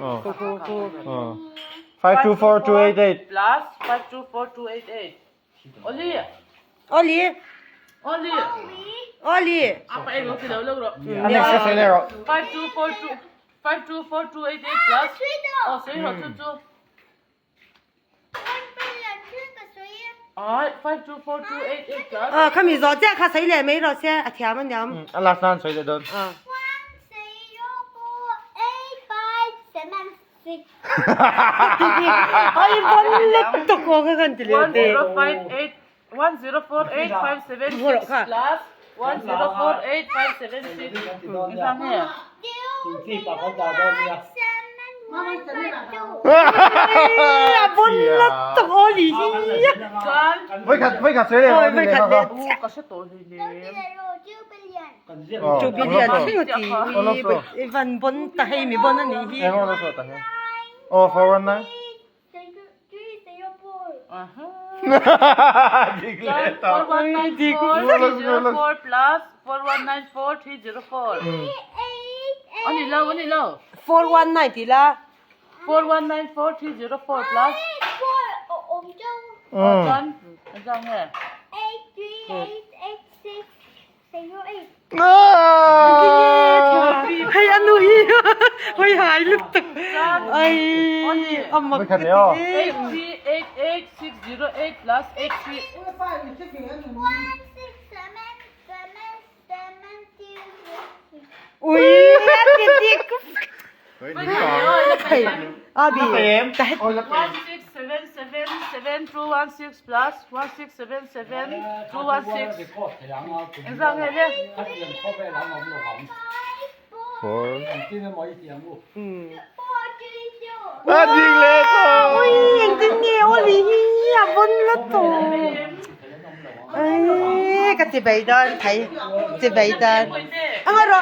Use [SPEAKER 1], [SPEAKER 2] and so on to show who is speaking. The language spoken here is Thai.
[SPEAKER 1] 524288
[SPEAKER 2] plus 524288 Oli apa yang lo tidak lo
[SPEAKER 1] Annex Finero
[SPEAKER 2] 524288 plus oh sorry lo tu 524288 plus
[SPEAKER 3] เขามีรอแจ้ค่ะใส่เลยไม่รอแจ้อาเทียมันยำ
[SPEAKER 1] last time 谁的灯
[SPEAKER 3] ไอ้บอลเล็กตกกันจะเลี้ยงเด็ก
[SPEAKER 2] 1048 plus 1048 576你看没有
[SPEAKER 3] บอลเล็กตกอะไรเนี่ย
[SPEAKER 1] ไม่ขัด谁的
[SPEAKER 3] ไม่ขัดเลย
[SPEAKER 2] ก็是多的
[SPEAKER 3] จูบิเลียนที่อยู่ที่วันบนตะให้มีบนนั่นนี่พี่
[SPEAKER 1] 我都说等下哦419419
[SPEAKER 2] plus 4194 304อันนี้เรา
[SPEAKER 3] 419ทีละ
[SPEAKER 2] 4194 304 plus จังไง
[SPEAKER 3] ให้อนุฮีให้หายลึกตึกไอ้อม
[SPEAKER 1] ไม่ขัดเลยอ่ะ
[SPEAKER 2] 8388608 plus
[SPEAKER 3] อุ้ยติดติดอาบีแต่
[SPEAKER 2] 16777 plus 1677216จังไงเนี่ย
[SPEAKER 1] จริงเลยค่ะ
[SPEAKER 3] อุ้ยยังจริงเนี่ยโอ้ยอย่าบนละตัวเอ้ยก็จะไปเดินไทยจะไปเดินอะไร